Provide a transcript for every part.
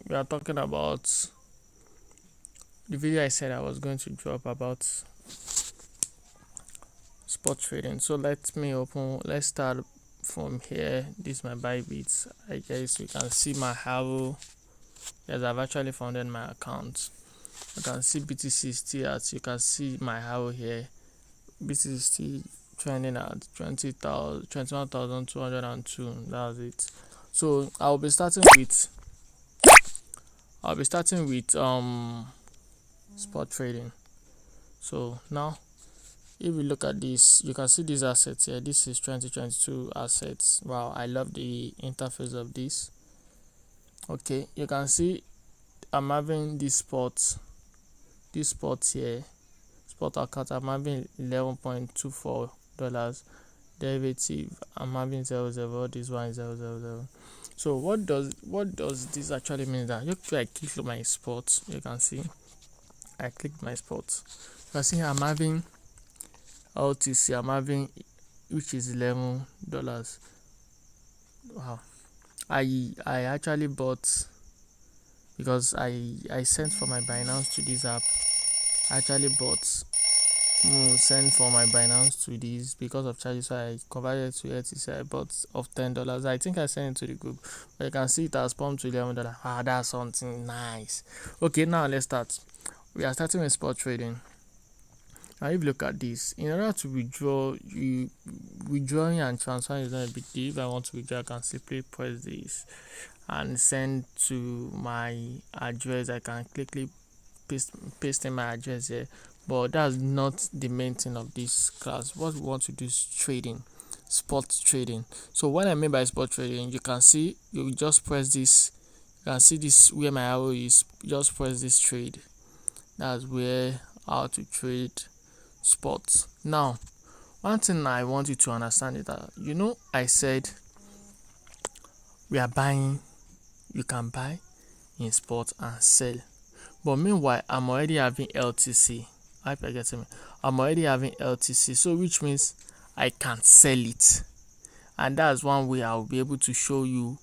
we are talking about the video I said I was going to drop about spot trading. So let's start from here. This is my ByBit. I guess you can see my how. Yes, I've actually founded my account. You can see BTC still at, you can see my how here. BTC still trending at 21,202. That's it. So I'll be starting with spot trading. So now if you look at this, you can see these assets here. This is 2022 assets. Wow, I love the interface of this. Okay, you can see I'm having this spot here, spot account. I'm having $11.24 derivative. I'm having 0.0. This one is 0.0. So what does this actually mean? That if I click my spot, you can see I clicked my spot. You can see I'm having LTC. I'm having, which is $11. Wow, I actually bought because I sent for my Binance to this app. I actually bought sent for my Binance to this because of charges, so I converted to LTC. I bought of $10. I think I sent it to the group, but you can see it has pumped to $11. Ah, that's something nice. Okay, now let's start. We are starting with spot trading. Now if you look at this, in order to withdrawing and transferring is not a big deal. If I want to withdraw, I can simply press this and send to my address. I can quickly paste in my address here, but that's not the main thing of this class. What we want to do is trading, spot trading. So what I mean by spot trading, you can see you just press this. You can see this where my arrow is. Just press this trade. That's where how to trade spots. Now one thing I want you to understand is that, I said we are buying, you can buy in spot and sell, but meanwhile I'm already having LTC. I hope you're getting me. I'm already having LTC, so which means I can sell it, and that's one way I'll be able to show you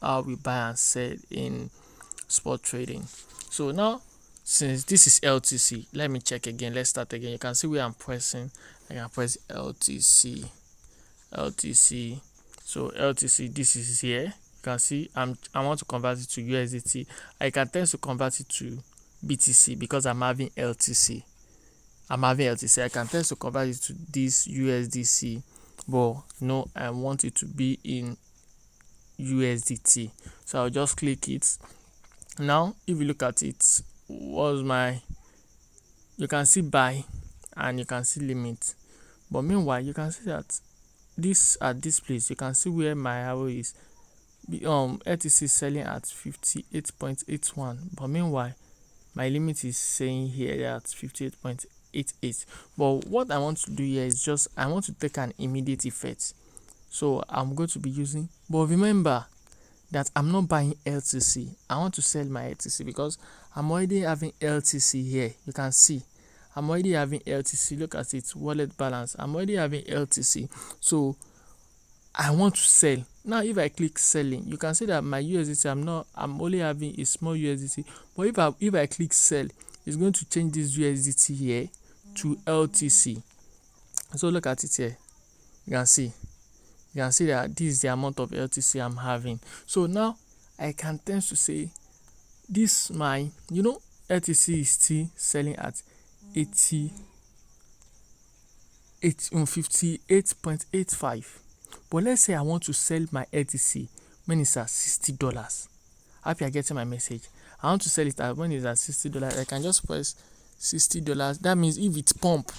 how we buy and sell in spot trading. So now, since this is LTC, let me check again. Let's start again. You can see where I'm pressing. I can press LTC. So LTC, this is here. You can see I want to convert it to USDT. I can tend to convert it to BTC because I'm having LTC. I can tend to convert it to this USDC, but no, I want it to be in USDT. So I'll just click it. Now if you look at it, you can see buy and you can see limit, but meanwhile you can see that at this place, you can see where my arrow is. LTC is selling at 58.81, but meanwhile my limit is saying here at 58.88. But what I want to do here is just I want to take an immediate effect, so I'm going to be using, but remember that I'm not buying LTC. I want to sell my LTC because I'm already having LTC here. You can see I'm already having LTC. Look at it, wallet balance. I'm already having LTC, so I want to sell. Now if I click selling, you can see that my USDT, I'm only having a small USDT, but if I click sell, it's going to change this USDT here to LTC. So look at it here. You can see that this is the amount of LTC I'm having. So now I can tend to say this my LTC is still selling at 58.85. But let's say I want to sell my LTC when it's at $60. I hope you're getting my message. I want to sell it when it's at $60. I can just press $60. That means if it pump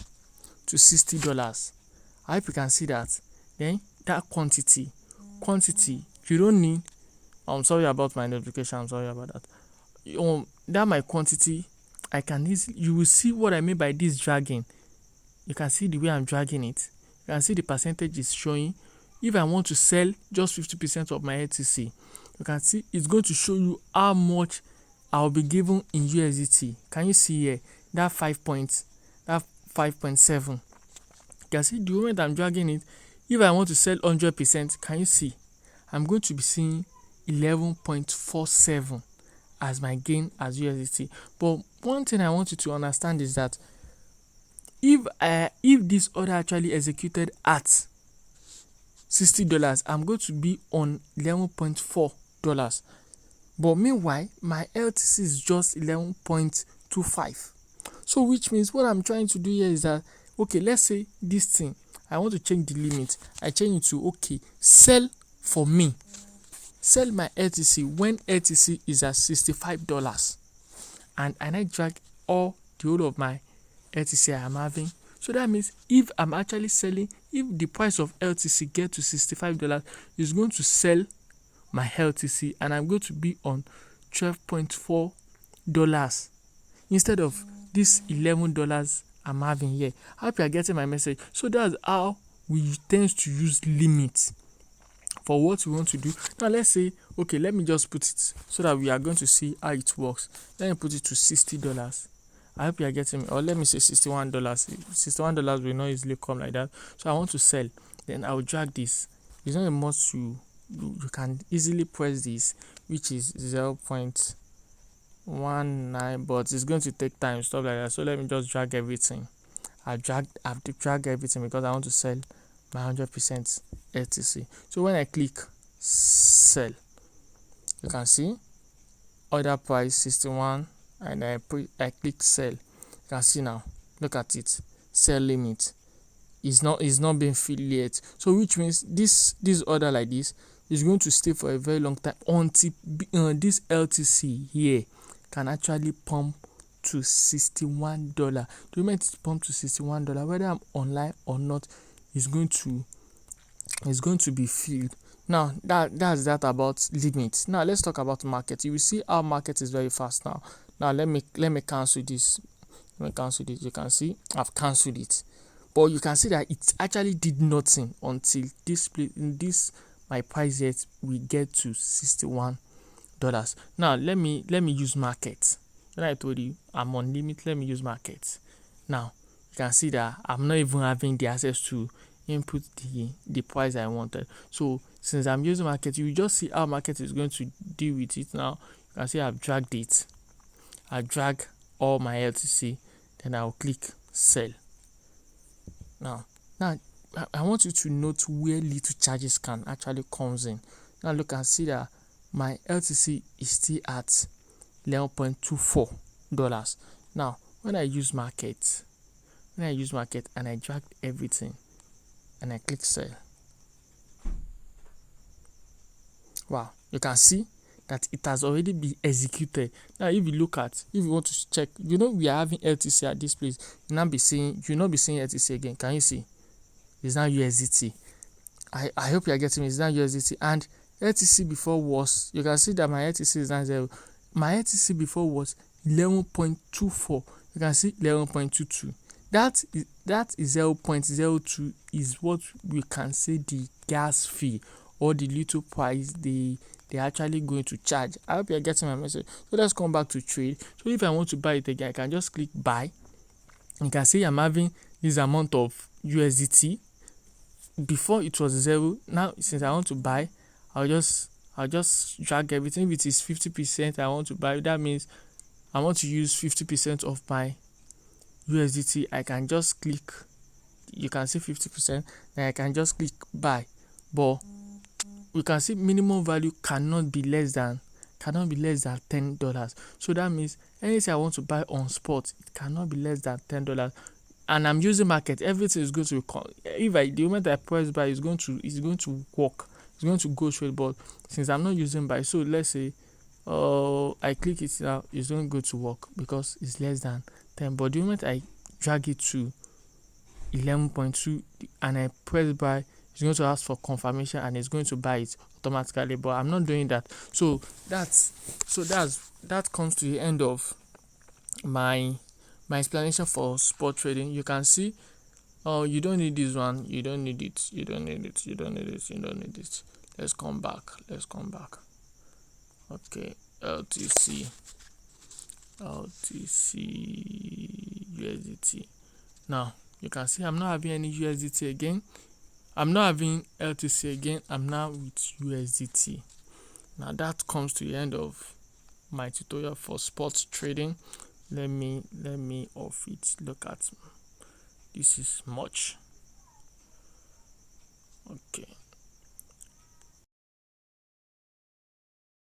to $60, I hope you can see that. Then that quantity, you don't need. I'm sorry about my notification. I'm sorry about that. That my quantity, I can easily. You will see what I mean by this dragging. You can see the way I'm dragging it. You can see the percentage is showing. If I want to sell just 50% of my LTC, you can see it's going to show you how much I'll be given in USDT. Can you see here that 5.7? You can see the moment I'm dragging it. If I want to sell 100%, can you see I'm going to be seeing 11.47. as my gain as USDT. But one thing I want you to understand is that if this order actually executed at $60, I'm going to be on $11.4. But meanwhile, my LTC is just 11.25. So which means what I'm trying to do here is that, okay, let's say this thing, I want to change the limit. I change it to, okay, sell for me. Sell my LTC when LTC is at $65. And I drag the whole of my LTC I'm having. So that means if I'm actually selling, if the price of LTC get to $65, it's going to sell my LTC and I'm going to be on $12.4 instead of this $11 I'm having here. I hope you are getting my message. So that's how we tend to use limits for what we want to do. Now let's say, okay, let me just put it so that we are going to see how it works. Let me put it to $60. I hope you are getting me. Or let me say $61. $61 will not easily come like that. So I want to sell. Then I will drag this. It's not a must you can easily press this, which is 0.19, but it's going to take time, stuff like that. So let me just drag everything. I've dragged everything because I want to sell my 100% LTC. So when I click sell, you can see order price 61 and I click sell. You can see now, look at it, sell limit is not being filled yet. So which means this order like this is going to stay for a very long time until this LTC here can actually pump to $61. The moment it's pumped to $61, whether I'm online or not, is going to be filled. Now that's that about limits. Now let's talk about market. You will see our market is very fast now. Now let me cancel this. Let me cancel this. You can see I've cancelled it, but you can see that it actually did nothing until this my price yet we get to $61. Now let me use market. When I told you I'm on limit, let me use market. Now you can see that I'm not even having the access to input the price I wanted. So since I'm using market, you just see how market is going to deal with it. Now you can see I've dragged it. I drag all my LTC, then I'll click sell. Now I want you to note where little charges can actually comes in. Now look and see that my LTC is still at $11.24. Now when I use market and I drag everything and I click sell, wow, you can see that it has already been executed. Now if you want to check, we are having LTC at this place. You'll not be seeing LTC again. Can you see? It's now USDT. I hope you are getting me. It's now USDT, and LTC before was, you can see that my LTC is now 0. My LTC before was 11.24. You can see 11.22. That is 0.02 is what we can say the gas fee or the little price they're actually going to charge. I hope you're getting my message. So let's come back to trade. So if I want to buy it again, I can just click buy. You can see I'm having this amount of USDT. Before it was 0. Now since I want to buy, I'll just drag everything. If it is 50% I want to buy, that means I want to use 50% of my USDT. I can just click, you can see 50%, then I can just click buy. But we can see minimum value cannot be less than $10. So that means anything I want to buy on spot, it cannot be less than $10. And I'm using market, everything is going to the moment I press buy, it's going to work, it's going to go straight. But since I'm not using buy, so let's say I click it now, it's not going to work because it's less than 10. But the moment I drag it to 11.2 and I press buy, it's going to ask for confirmation and it's going to buy it automatically. But I'm not doing that. So that comes to the end of my explanation for spot trading. You can see you don't need this one, you don't need it. Let's come back. Okay, LTC USDT. Now you can see I'm not having any USDT again. I'm not having LTC again. I'm now with USDT. Now that comes to the end of my tutorial for sports trading. Let me off it. Look at this is much. Okay.